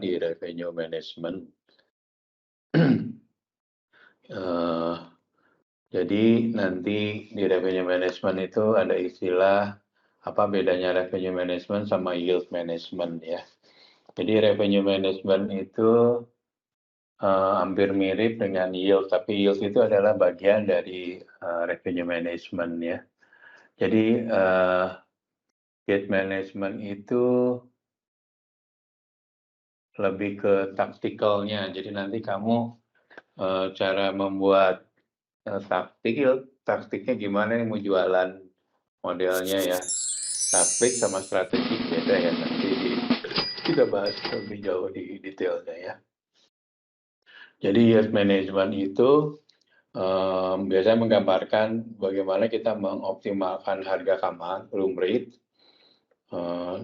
di revenue management. Jadi nanti di revenue management itu ada istilah apa bedanya revenue management sama yield management ya. Jadi revenue management itu hampir mirip dengan yield, tapi yield itu adalah bagian dari revenue management ya. Jadi yield management itu lebih ke taktikalnya. Jadi nanti kamu cara membuat taktiknya gimana nih mau jualan modelnya ya. Taktik sama strategi beda ya, nanti kita bahas lebih jauh di detailnya ya. Jadi yield management itu biasanya menggambarkan bagaimana kita mengoptimalkan harga kamar, room rate,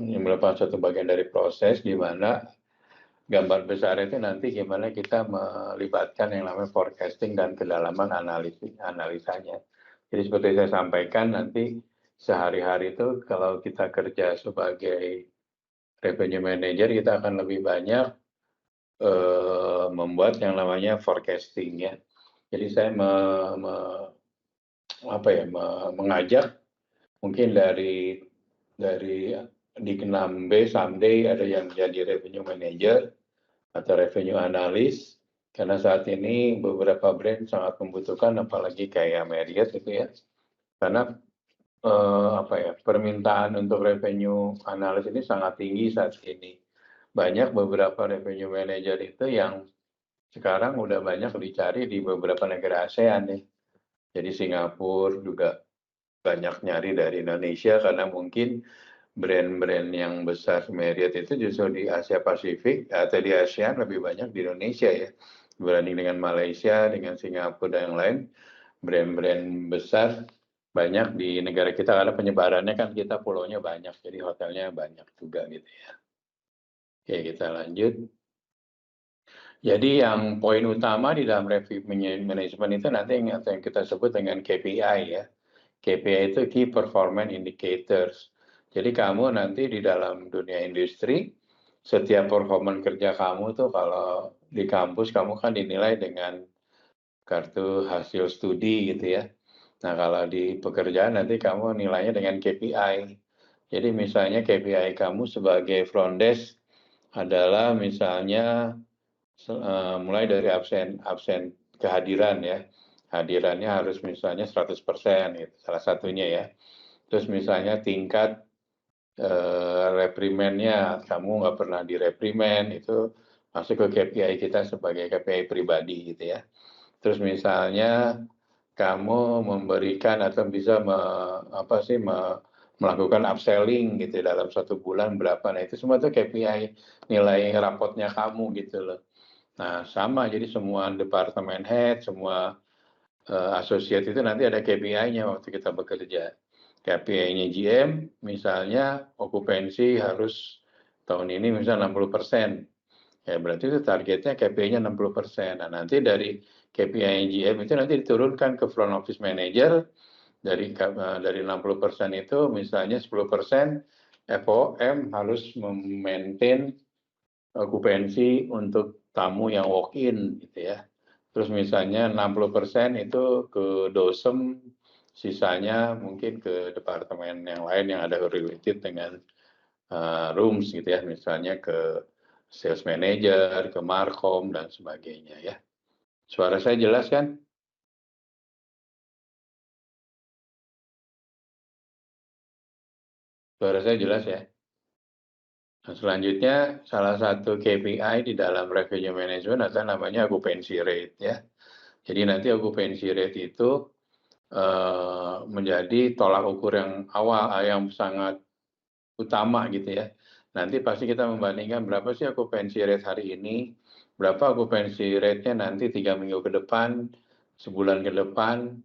yang merupakan satu bagian dari proses di mana gambar besar itu nanti gimana kita melibatkan yang namanya forecasting dan kedalaman analisanya. Jadi seperti saya sampaikan nanti sehari-hari itu kalau kita kerja sebagai revenue manager kita akan lebih banyak membuat yang namanya forecasting ya. Jadi saya mengajak mungkin dari di 6B someday ada yang jadi revenue manager atau revenue analis, karena saat ini beberapa brand sangat membutuhkan, apalagi kayak Marriott gitu ya, karena permintaan untuk revenue analis ini sangat tinggi saat ini. Banyak beberapa revenue manager itu yang sekarang udah banyak dicari di beberapa negara ASEAN nih. Jadi Singapura juga banyak nyari dari Indonesia karena mungkin brand-brand yang besar Marriott itu justru di Asia Pasifik atau di ASEAN lebih banyak di Indonesia ya. Dibanding dengan Malaysia, dengan Singapura dan yang lain, brand-brand besar banyak di negara kita karena penyebarannya kan kita pulaunya banyak, jadi hotelnya banyak juga gitu ya. Oke, kita lanjut. Jadi yang poin utama di dalam revenue management itu nanti yang kita sebut dengan KPI ya. KPI itu Key Performance Indicators. Jadi kamu nanti di dalam dunia industri, setiap performan kerja kamu tuh kalau di kampus kamu kan dinilai dengan kartu hasil studi gitu ya. Nah kalau di pekerjaan nanti kamu nilainya dengan KPI. Jadi misalnya KPI kamu sebagai front desk adalah misalnya mulai dari absen kehadiran ya. Hadirannya harus misalnya 100% gitu, salah satunya ya. Terus misalnya tingkat reprimennya, kamu nggak pernah direprimen, itu masuk ke KPI kita sebagai KPI pribadi gitu ya. Terus misalnya kamu memberikan atau bisa melakukan upselling gitu dalam 1 bulan berapa, nah itu semua tuh KPI nilai rapotnya kamu gitu loh. Nah sama, jadi semua departemen head, semua associate itu nanti ada KPI-nya waktu kita bekerja. KPI-nya GM, misalnya okupansi harus tahun ini misalnya 60%. Ya berarti itu targetnya KPI-nya 60%. Nah nanti dari KPI GM itu nanti diturunkan ke front office manager, dari 60% itu misalnya 10% FOM harus memaintain okupansi untuk tamu yang walk in gitu ya. Terus misalnya 60% itu ke dosem, sisanya mungkin ke departemen yang lain yang ada related dengan rooms gitu ya, misalnya ke sales manager, ke markom dan sebagainya ya. Suara saya jelas kan? Suara saya jelas ya? Nah, selanjutnya salah satu KPI di dalam revenue management adalah namanya occupancy rate ya. Jadi nanti occupancy rate itu menjadi tolak ukur yang awal, yang sangat utama gitu ya. Nanti pasti kita membandingkan berapa sih occupancy rate hari ini, berapa occupancy rate-nya nanti 3 minggu ke depan, sebulan ke depan,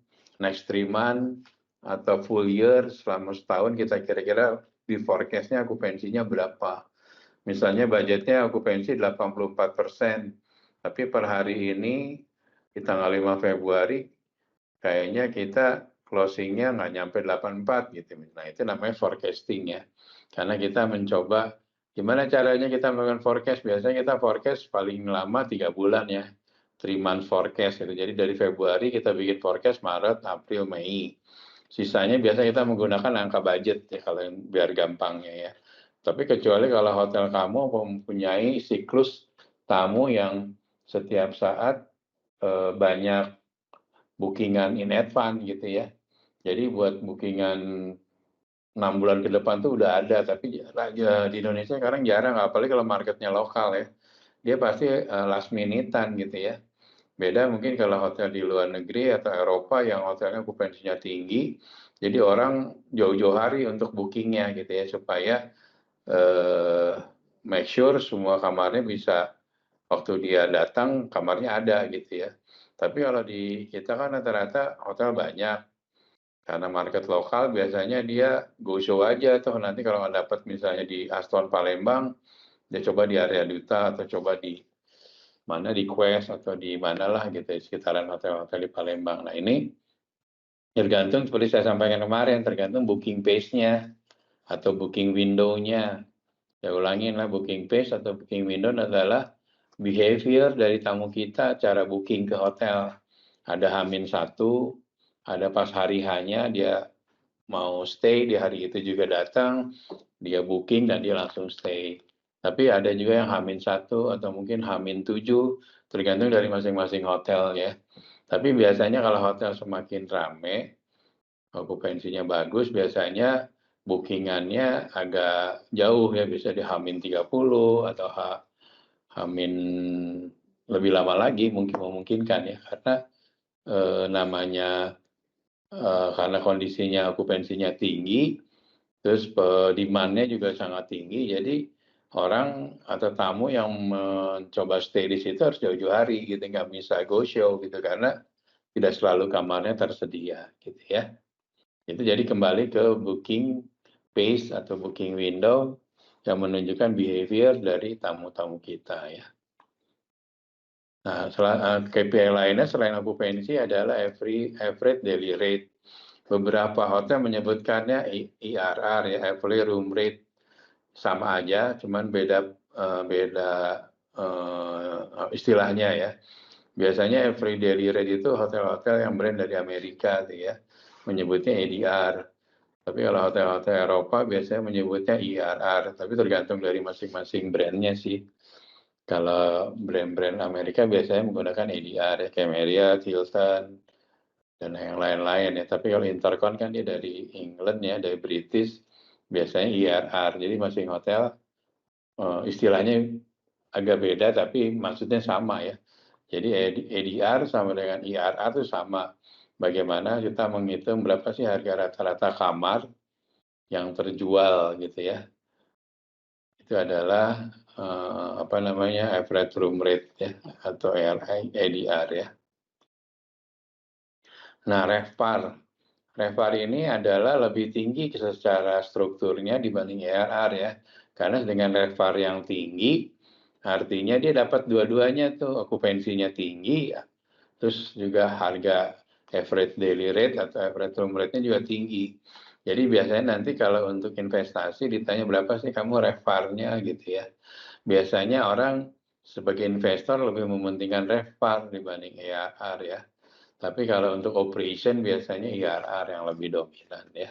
next 3 month, atau full year selama setahun kita kira-kira di forecast-nya occupancy-nya berapa. Misalnya budgetnya occupancy 84%, tapi per hari ini di tanggal 5 Februari kayaknya kita closing-nya nggak nyampe 84 gitu. Nah itu namanya forecasting ya. Karena kita mencoba Gimana caranya kita melakukan forecast? Biasanya kita forecast paling lama 3 bulan ya, 3 month forecast gitu. Jadi dari Februari kita bikin forecast Maret, April, Mei. Sisanya biasanya kita menggunakan angka budget ya kalau yang biar gampangnya ya. Tapi kecuali kalau hotel kamu mempunyai siklus tamu yang setiap saat banyak bookingan in advance gitu ya. Jadi buat bookingan 6 bulan ke depan tuh udah ada, tapi di Indonesia sekarang jarang, apalagi kalau marketnya lokal ya. Dia pasti last minute-an gitu ya. Beda mungkin kalau hotel di luar negeri atau Eropa yang hotelnya okupansinya tinggi, jadi orang jauh-jauh hari untuk bookingnya gitu ya, supaya make sure semua kamarnya bisa waktu dia datang kamarnya ada gitu ya. Tapi kalau di kita kan rata-rata hotel banyak, karena market lokal biasanya dia go show aja tuh, nanti kalau nggak dapat misalnya di Aston Palembang, dia coba di area Duta atau coba di mana di Quest atau di manalah gitu ya, sekitaran hotel-hotel di Palembang. Nah ini tergantung seperti saya sampaikan kemarin, tergantung booking pace-nya atau booking window-nya. Saya ulangin lah, booking pace atau booking window adalah behavior dari tamu kita, cara booking ke hotel. Ada H-1, ada pas hari hanya dia mau stay di hari itu juga datang, dia booking dan dia langsung stay. Tapi ada juga yang H-1 atau mungkin H-7, tergantung dari masing-masing hotel ya. Tapi biasanya kalau hotel semakin rame, okupansinya bagus, biasanya bookingannya agak jauh ya, bisa di H-30 atau H-, lebih lama lagi mungkin memungkinkan ya, karena namanya karena kondisinya okupansinya tinggi, terus demand-nya juga sangat tinggi, jadi orang atau tamu yang mencoba stay di situ harus jauh-jauh hari gitu, nggak bisa go show gitu, karena tidak selalu kamarnya tersedia gitu ya. Itu jadi kembali ke booking pace atau booking window yang menunjukkan behavior dari tamu-tamu kita ya. Nah, KPI lainnya selain okupansi adalah average daily rate. Beberapa hotel menyebutkannya IRR ya, average room rate, sama aja, cuman beda istilahnya ya. Biasanya average daily rate itu hotel-hotel yang brand dari Amerika tuh ya, menyebutnya ADR. Tapi kalau hotel-hotel Eropa biasanya menyebutnya IRR, tapi tergantung dari masing-masing brandnya sih. Kalau brand-brand Amerika biasanya menggunakan ADR ya, kayak Marriott, Hilton, dan yang lain-lain ya. Tapi kalau Intercon kan dia dari England ya, dari British, biasanya IRR. Jadi masing hotel istilahnya agak beda, tapi maksudnya sama ya. Jadi ADR sama dengan IRR itu sama. Bagaimana kita menghitung berapa sih harga rata-rata kamar yang terjual gitu ya. Itu adalah average room rate ya, atau ADR ya. Nah, RevPAR ini adalah lebih tinggi secara strukturnya dibanding ARR ya. Karena dengan RevPAR yang tinggi, artinya dia dapat dua-duanya tuh, okupansinya tinggi, terus juga harga average daily rate atau average room rate-nya juga tinggi. Jadi biasanya nanti kalau untuk investasi ditanya berapa sih kamu RevPAR-nya gitu ya. Biasanya orang sebagai investor lebih mementingkan RevPAR dibanding ARR ya. Tapi kalau untuk operation biasanya IRR yang lebih dominan ya.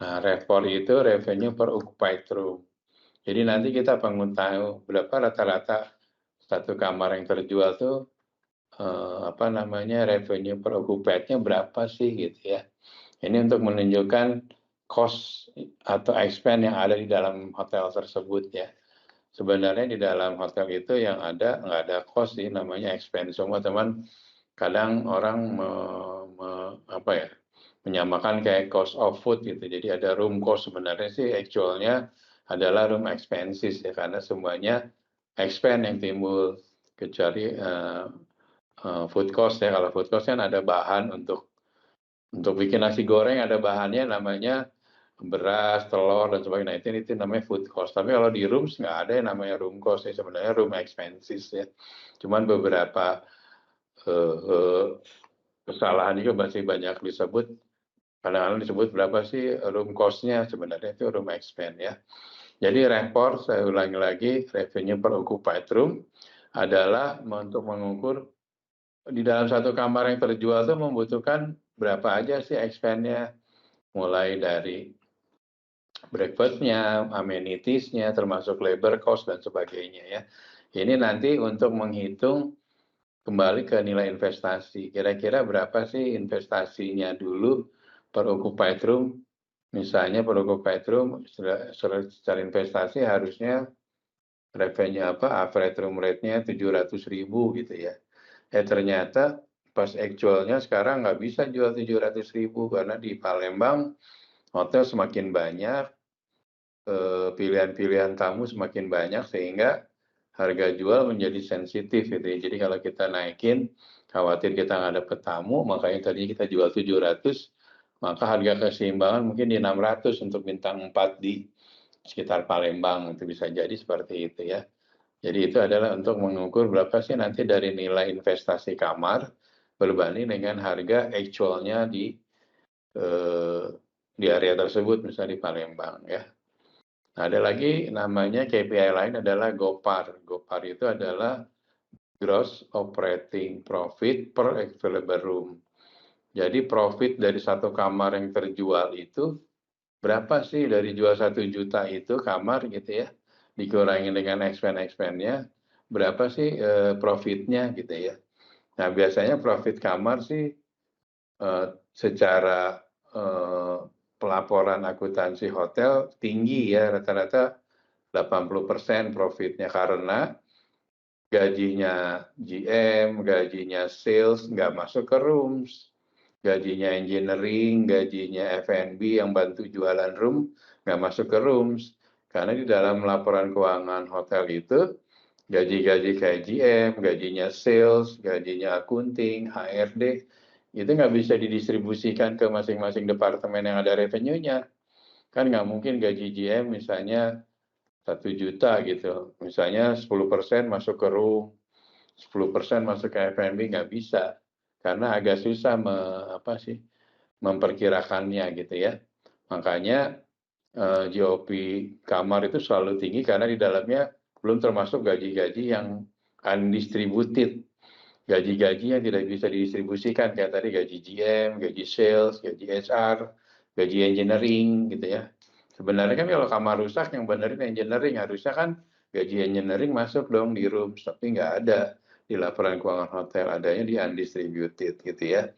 Nah, RevPAR itu revenue per occupied room. Jadi nanti kita bangun tahu berapa rata-rata satu kamar yang terjual tuh revenue per occupied-nya berapa sih gitu ya. Ini untuk menunjukkan cost atau expense yang ada di dalam hotel tersebut ya. Sebenarnya di dalam hotel itu yang ada nggak ada cost sih, namanya expense semua, teman. Kadang orang menyamakan kayak cost of food gitu. Jadi ada room cost, sebenarnya sih actualnya adalah room expenses ya, karena semuanya expense yang timbul, kecuali food cost ya. Kalau food cost kan ada bahan untuk bikin nasi goreng, ada bahannya namanya beras, telur, dan sebagainya. Nah, itu namanya food cost. Tapi kalau di rooms nggak ada yang namanya room cost ya, sebenarnya room expenses ya. Cuman beberapa kesalahan juga masih banyak disebut. Kadang-kadang disebut berapa sih room cost-nya, sebenarnya itu room expense ya. Jadi report, saya ulangi lagi, revenue per occupied room adalah untuk mengukur di dalam satu kamar yang terjual itu membutuhkan berapa aja sih expense-nya, mulai dari breakfast-nya, amenities-nya, termasuk labor cost dan sebagainya ya. Ini nanti untuk menghitung kembali ke nilai investasi. Kira-kira berapa sih investasinya dulu per occupied room? Misalnya per occupied room secara investasi harusnya revenue average room rate-nya 700.000 gitu ya. Ternyata pas actual-nya sekarang nggak bisa jual 700.000 karena di Palembang hotel semakin banyak, pilihan-pilihan tamu semakin banyak sehingga harga jual menjadi sensitif gitu ya. Jadi kalau kita naikin, khawatir kita nggak dapet tamu, makanya tadi kita jual 700, maka harga keseimbangan mungkin di 600 untuk bintang 4 di sekitar Palembang, itu bisa jadi seperti itu ya. Jadi itu adalah untuk mengukur berapa sih nanti dari nilai investasi kamar berbanding dengan harga actual-nya di area tersebut, misalnya di Palembang ya. Nah, ada lagi namanya KPI lain adalah GOPAR. GOPAR itu adalah Gross Operating Profit per Available Room. Jadi profit dari satu kamar yang terjual itu berapa sih dari jual 1 juta itu kamar gitu ya, dikurangi dengan expense-nya, berapa sih profitnya gitu ya. Nah biasanya profit kamar sih secara pelaporan akuntansi hotel tinggi ya, rata-rata 80% profitnya karena gajinya GM, gajinya sales nggak masuk ke rooms, gajinya engineering, gajinya F&B yang bantu jualan room nggak masuk ke rooms. Karena di dalam laporan keuangan hotel itu gaji-gaji kayak GM, gajinya sales, gajinya accounting, HRD itu nggak bisa didistribusikan ke masing-masing departemen yang ada revenue-nya. Kan nggak mungkin gaji GM misalnya 1 juta gitu, misalnya 10% masuk ke room, 10% masuk ke F&B, nggak bisa, karena agak susah memperkirakannya gitu ya. Makanya GOP kamar itu selalu tinggi karena di dalamnya belum termasuk gaji-gaji yang undistributed, gaji-gaji yang tidak bisa didistribusikan kayak tadi gaji GM, gaji sales, gaji HR, gaji engineering gitu ya. Sebenarnya kan kalau kamar rusak yang benerin engineering, harusnya kan gaji engineering masuk dong di room, tapi nggak ada di laporan keuangan hotel, adanya di undistributed gitu ya.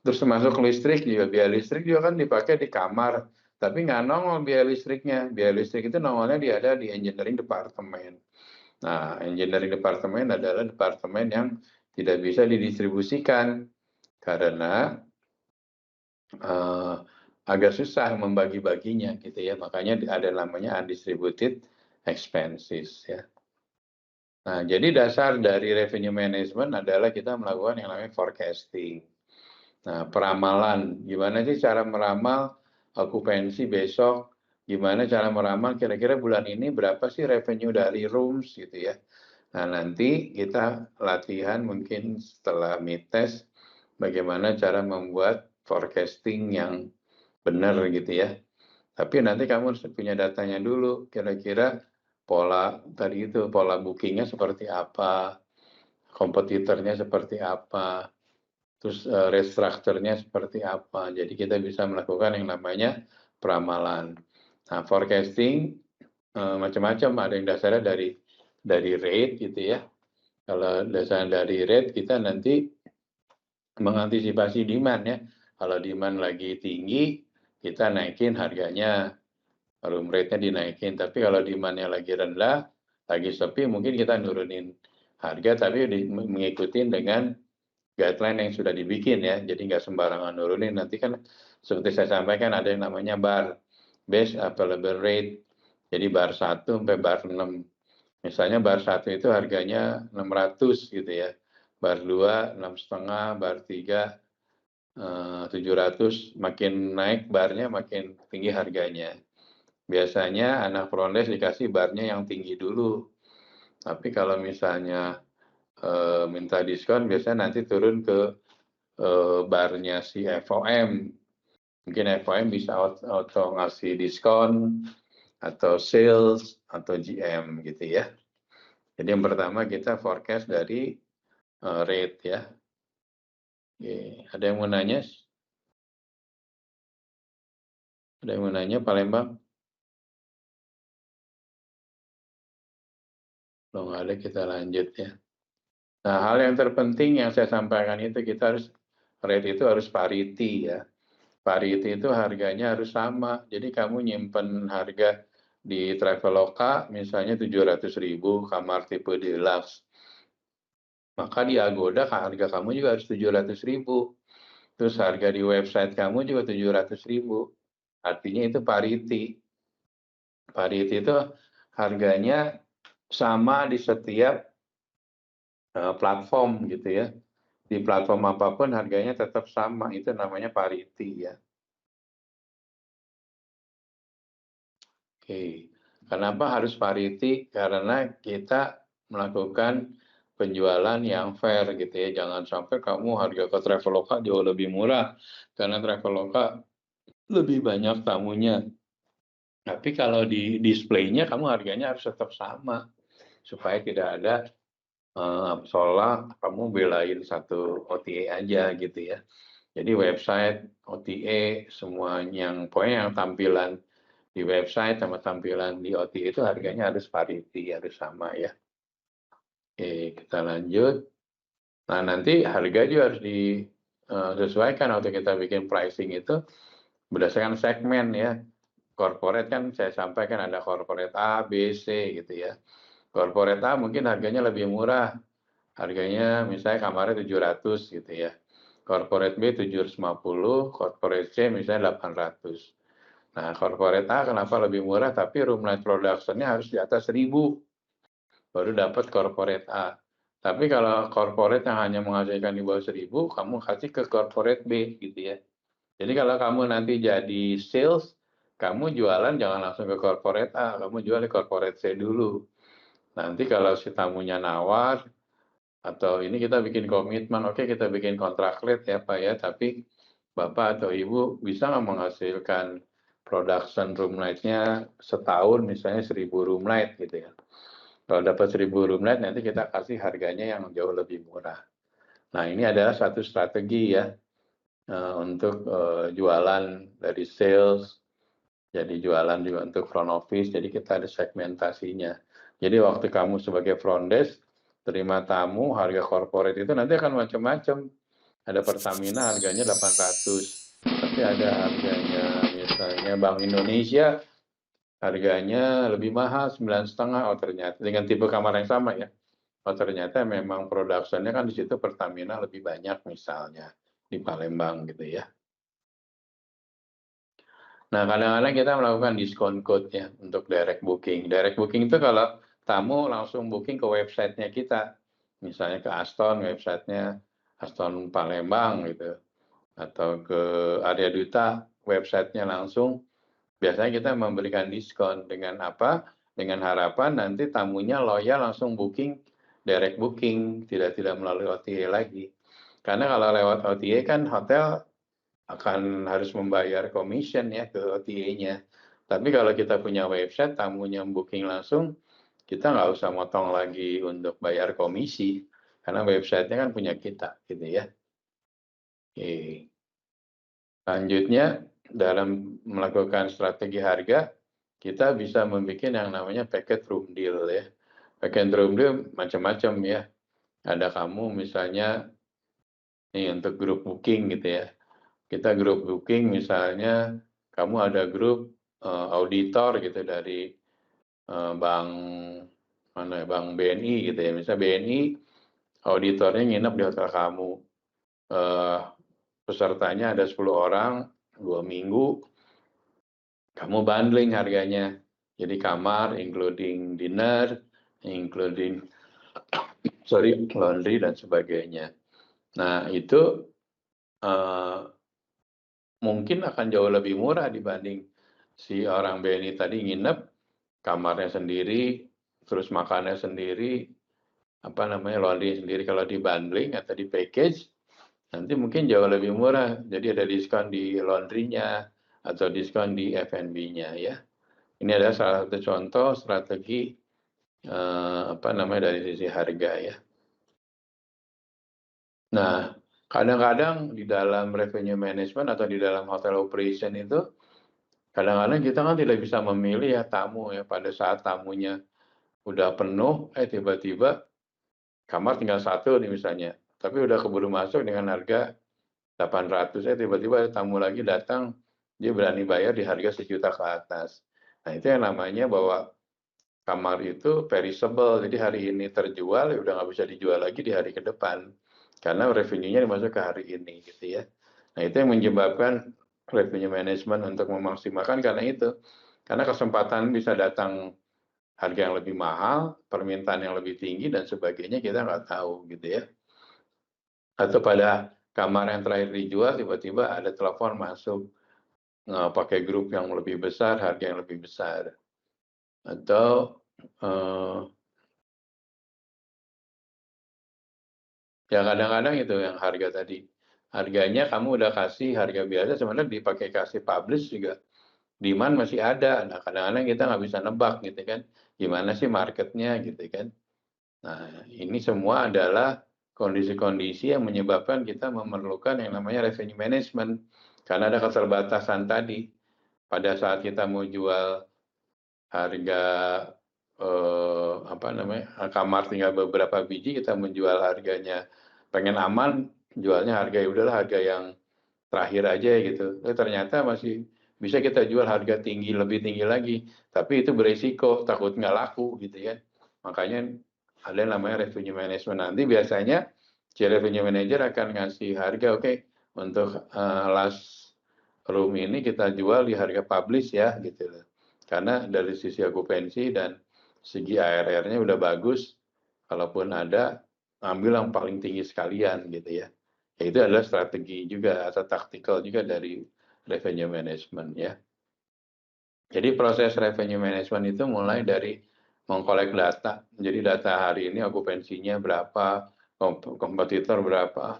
Terus termasuk listrik juga, biaya listrik juga kan dipakai di kamar, tapi nggak nongol biaya listriknya. Biaya listrik itu nongolnya ada di engineering departemen. Nah, engineering departemen adalah departemen yang tidak bisa didistribusikan karena agak susah membagi-baginya gitu ya, makanya ada namanya undistributed expenses ya. Nah, jadi dasar dari revenue management adalah kita melakukan yang namanya forecasting. Nah, peramalan, gimana sih cara meramal okupansi besok, gimana cara meramal kira-kira bulan ini berapa sih revenue dari rooms gitu ya. Nah, nanti kita latihan mungkin setelah mid-test bagaimana cara membuat forecasting yang benar gitu ya. Tapi nanti kamu harus punya datanya dulu, kira-kira pola tadi itu, pola bookingnya seperti apa, kompetitornya seperti apa, terus restructure-nya seperti apa. Jadi kita bisa melakukan yang namanya peramalan. Nah, forecasting macam-macam, ada yang dasarnya dari rate gitu ya. Kalau dasarnya dari rate, kita nanti mengantisipasi demand ya. Kalau demand lagi tinggi, kita naikin harganya, room rate-nya dinaikin. Tapi kalau demand-nya lagi rendah, lagi sepi, mungkin kita nurunin harga, tapi mengikuti dengan guideline yang sudah dibikin ya. Jadi nggak sembarangan nurunin. Nanti kan seperti saya sampaikan ada yang namanya bar, best available rate. Jadi bar 1 sampai bar 6. Misalnya bar 1 itu harganya 600 gitu ya. Bar 2, 6,5, bar 3, 700, makin naik barnya makin tinggi harganya. Biasanya anak front desk dikasih barnya yang tinggi dulu. Tapi kalau misalnya minta diskon, biasanya nanti turun ke barnya si FOM. Mungkin FOM bisa auto ngasih diskon atau sales, atau GM gitu ya. Jadi yang pertama kita forecast dari rate ya. Oke, ada yang mau nanya? Ada yang mau nanya Palembang? Kalau nggak ada kita lanjut ya. Nah, hal yang terpenting yang saya sampaikan itu kita harus rate itu harus parity ya. Parity itu harganya harus sama. Jadi kamu nyimpen harga di Traveloka misalnya 700.000 kamar tipe deluxe. Maka di Agoda harga kamu juga harus 700.000. Terus harga di website kamu juga 700.000. Artinya itu parity. Parity itu harganya sama di setiap platform gitu ya. Di platform apapun harganya tetap sama, itu namanya parity ya. Oke, kenapa harus parity? Karena kita melakukan penjualan yang fair gitu ya. Jangan sampai kamu harga ke Traveloka jauh lebih murah karena Traveloka lebih banyak tamunya. Tapi kalau di displaynya kamu harganya harus tetap sama supaya tidak ada seolah kamu belain satu OTA aja gitu ya. Jadi website, OTA, semua yang pokoknya yang tampilan di website sama tampilan di OTA itu harganya harus parity, harus sama ya. Oke, kita lanjut. Nah, nanti harga juga harus disesuaikan waktu kita bikin pricing itu berdasarkan segmen ya. Corporate kan saya sampaikan ada corporate A, B, C gitu ya. Corporate A mungkin harganya lebih murah. Harganya misalnya kamarnya 700 gitu ya. Corporate B 750, corporate C misalnya 800. Nah, corporate A kenapa lebih murah tapi room night production-nya harus di atas 1000 baru dapat corporate A. Tapi kalau corporate yang hanya menghasilkan di bawah 1000, kamu kasih ke corporate B gitu ya. Jadi kalau kamu nanti jadi sales, kamu jualan jangan langsung ke corporate A, kamu jual di corporate C dulu. Nanti kalau si tamunya nawar, atau ini kita bikin komitmen, oke kita bikin kontrak rate ya Pak ya, tapi Bapak atau Ibu bisa nggak menghasilkan production room night-nya setahun misalnya 1000 room night gitu ya. Kalau dapat 1000 room night nanti kita kasih harganya yang jauh lebih murah. Nah ini adalah satu strategi ya untuk jualan dari sales, jadi jualan juga untuk front office, jadi kita ada segmentasinya. Jadi waktu kamu sebagai front desk, terima tamu, harga corporate itu nanti akan macam-macam. Ada Pertamina harganya 800, tapi ada harganya misalnya Bank Indonesia, harganya lebih mahal 9,5. Oh ternyata, dengan tipe kamar yang sama ya. Oh ternyata memang production-nya kan di situ Pertamina lebih banyak misalnya di Palembang gitu ya. Nah, kadang-kadang kita melakukan diskon code ya untuk direct booking. Direct booking itu kalau tamu langsung booking ke websitenya kita. Misalnya ke Aston, websitenya Aston Palembang gitu. Atau ke Arya Duta, websitenya langsung. Biasanya kita memberikan diskon dengan apa? Dengan harapan nanti tamunya loyal langsung booking, direct booking, tidak melalui OTA lagi. Karena kalau lewat OTA kan hotel akan harus membayar commission ya ke OTA-nya. Tapi kalau kita punya website, tamunya booking langsung, kita nggak usah motong lagi untuk bayar komisi, karena website-nya kan punya kita, gitu ya. Oke. Selanjutnya, dalam melakukan strategi harga, kita bisa membuat yang namanya packet room deal ya. Packet room deal macam-macam ya. Ada kamu misalnya, nih untuk grup booking gitu ya. Kita grup booking misalnya kamu ada grup auditor gitu dari bank mana ya, bank BNI gitu ya. Misalnya BNI auditornya nginep di hotel kamu. Pesertanya ada 10 orang, 2 minggu, kamu bundling harganya. Jadi kamar including dinner, including laundry dan sebagainya. Nah, itu mungkin akan jauh lebih murah dibanding si orang BNI tadi nginep, kamarnya sendiri, terus makannya sendiri, apa namanya, laundry sendiri. Kalau di bundling atau di package, nanti mungkin jauh lebih murah. Jadi ada diskon di laundry-nya atau diskon di F&B-nya ya. Ini adalah salah satu contoh strategi dari sisi harga ya. Nah, kadang-kadang di dalam revenue management atau di dalam hotel operation itu, kadang-kadang kita kan tidak bisa memilih ya tamu ya, pada saat tamunya udah penuh, tiba-tiba kamar tinggal satu nih misalnya, tapi udah keburu masuk dengan harga 800, tiba-tiba ada tamu lagi datang, dia berani bayar di harga 1 juta ke atas. Nah, itu yang namanya bahwa kamar itu perishable, jadi hari ini terjual, ya udah nggak bisa dijual lagi di hari ke depan. Karena revenue-nya dimasuk ke hari ini, gitu ya. Nah, itu yang menyebabkan revenue management untuk memaksimalkan karena itu. Karena kesempatan bisa datang harga yang lebih mahal, permintaan yang lebih tinggi, dan sebagainya, kita nggak tahu, gitu ya. Atau pada kamar yang terakhir dijual, tiba-tiba ada telepon masuk, pakai grup yang lebih besar, harga yang lebih besar. Atau, ya kadang-kadang itu yang harga tadi. Harganya kamu udah kasih harga biasa, sebenarnya dipakai kasih publish juga demand masih ada. Nah, kadang-kadang kita nggak bisa nebak gitu kan, gimana sih marketnya gitu kan. Nah, ini semua adalah kondisi-kondisi yang menyebabkan kita memerlukan yang namanya revenue management. Karena ada keterbatasan tadi. Pada saat kita mau jual harga kamar tinggal beberapa biji, kita menjual harganya pengen aman, jualnya harga ya udahlah harga yang terakhir aja gitu. Ternyata masih bisa kita jual harga tinggi, lebih tinggi lagi, tapi itu beresiko, takut nggak laku gitu ya. Makanya ada yang namanya revenue management. Nanti biasanya si revenue manager akan ngasih harga, oke, untuk last room ini kita jual di harga publish ya gitu loh. Karena dari sisi okupansi dan segi ARR-nya udah bagus, kalaupun ada, ambil yang paling tinggi sekalian gitu ya. Ya itu adalah strategi juga atau taktikal juga dari revenue management ya. Jadi proses revenue management itu mulai dari mengkolek data. Jadi data hari ini okupansinya berapa, kompetitor berapa,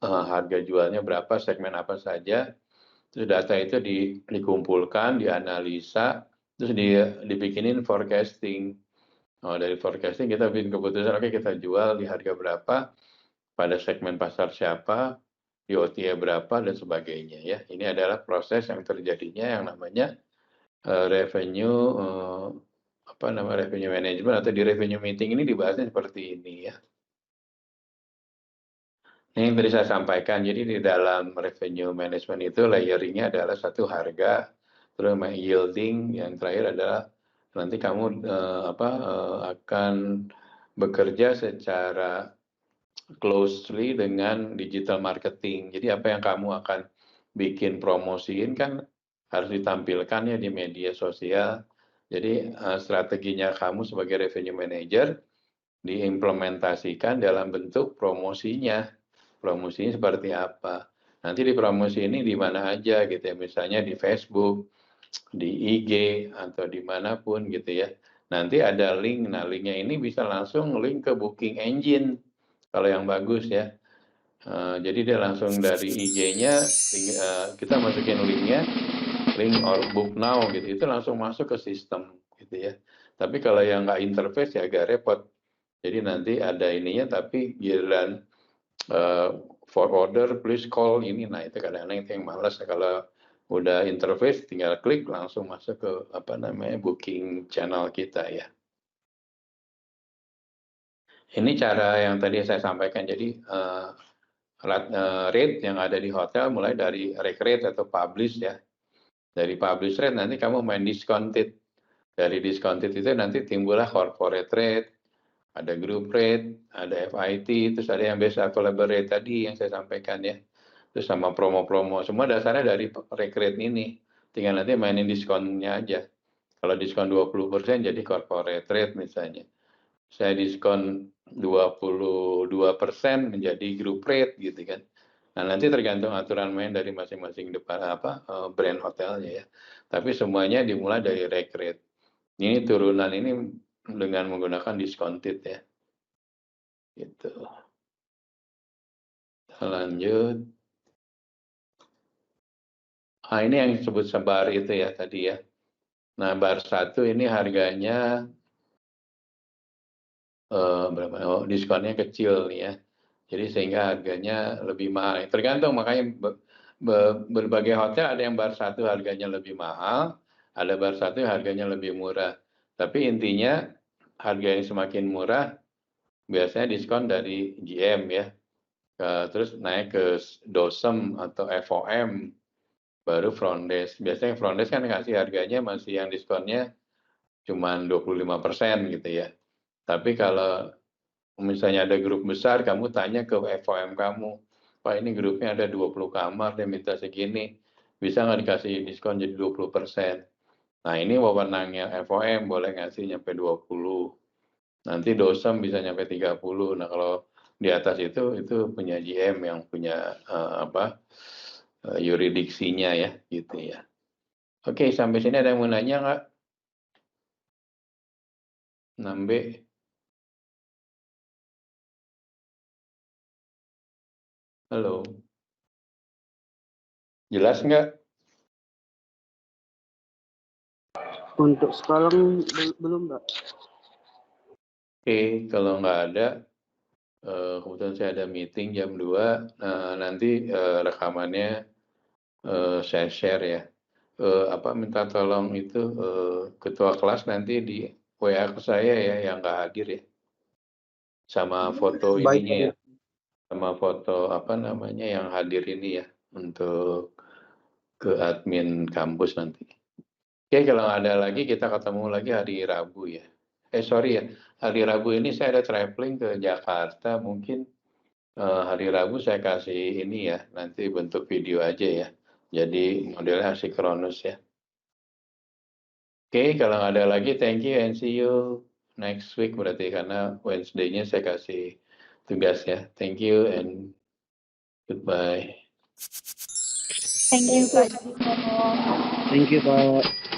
harga jualnya berapa, segmen apa saja. Terus data itu dikumpulkan, dianalisa, terus dibikinin forecasting. Dari forecasting kita bikin keputusan, oke kita jual di harga berapa, pada segmen pasar siapa, di OTA berapa, dan sebagainya ya. Ini adalah proses yang terjadinya yang namanya revenue revenue management, atau di revenue meeting ini dibahasnya seperti ini ya. Ini yang tadi saya sampaikan, jadi di dalam revenue management itu layering-nya adalah satu harga, terus yielding, yang terakhir adalah nanti kamu akan bekerja secara closely dengan digital marketing. Jadi apa yang kamu akan bikin promosiin kan harus ditampilkan ya di media sosial. Jadi strateginya kamu sebagai revenue manager diimplementasikan dalam bentuk promosinya. Promosinya seperti apa? Nanti di promosi ini di mana aja gitu ya, misalnya di Facebook, di IG, atau dimanapun gitu ya. Nanti ada link, nah linknya ini bisa langsung link ke booking engine, kalau yang bagus ya. Jadi dia langsung dari IG-nya, kita masukin linknya, link or book now gitu, itu langsung masuk ke sistem gitu ya. Tapi kalau yang nggak interface ya agak repot. Jadi nanti ada ininya, tapi giliran for order please call ini, nah itu kadang-kadang itu yang malas. Kalau udah interface tinggal klik langsung masuk ke booking channel kita ya. Ini cara yang tadi saya sampaikan. Jadi rate yang ada di hotel mulai dari rate atau publish ya. Dari publish rate nanti kamu main discounted. Dari discounted itu nanti timbullah corporate rate, ada group rate, ada FIT, terus ada yang biasa collaborate tadi yang saya sampaikan ya. Terus sama promo-promo, semua dasarnya dari rate ini. Tinggal nanti mainin diskonnya aja. Kalau diskon 20% jadi corporate rate misalnya. Saya diskon 22% menjadi group rate gitu kan. Nah, nanti tergantung aturan main dari masing-masing brand hotelnya ya. Tapi semuanya dimulai dari rate. Ini turunan ini dengan menggunakan discounted ya. Gitu. Lanjut. Ini yang disebut sebar itu ya tadi ya. Nah, bar 1 ini harganya berapa? Oh, diskonnya kecil nih ya. Jadi sehingga harganya lebih mahal. Tergantung, makanya berbagai hotel ada yang bar 1 harganya lebih mahal, ada bar 1 harganya lebih murah. Tapi intinya harga yang semakin murah biasanya diskon dari GM ya. Terus naik ke DOSM atau FOM, baru front desk. Biasanya front desk kan ngasih harganya masih yang diskonnya cuma 25% gitu ya. Tapi kalau misalnya ada grup besar, kamu tanya ke FOM kamu, Pak ini grupnya ada 20 kamar, dia minta segini, bisa nggak dikasih diskon jadi 20%? Nah ini wewenangnya FOM, boleh ngasih nyampe 20. Nanti dosem bisa nyampe 30. Nah kalau di atas itu punya GM yang punya yuridiksinya ya, gitu ya. Oke, sampai sini ada yang mau nanya nggak? 6B. Halo. Jelas nggak? Untuk sekarang belum, Mbak. Oke, kalau nggak ada, kebetulan saya ada meeting jam 2, nanti rekamannya saya share ya. Minta tolong itu ketua kelas nanti di WA ke saya ya yang nggak hadir ya. Sama foto Baik, ininya Pak. ya. Sama foto yang hadir ini ya untuk ke admin kampus nanti. Oke, kalau nggak ada lagi kita ketemu lagi hari Rabu ya. Sorry ya, hari Rabu ini saya ada traveling ke Jakarta, mungkin hari Rabu saya kasih ini ya, nanti bentuk video aja ya. Jadi modelnya asinkronus ya. Oke, kalau nggak ada lagi, thank you and see you next week berarti karena Wednesday-nya saya kasih tugas ya. Thank you and goodbye. Thank you, Pak. Thank you, Pak.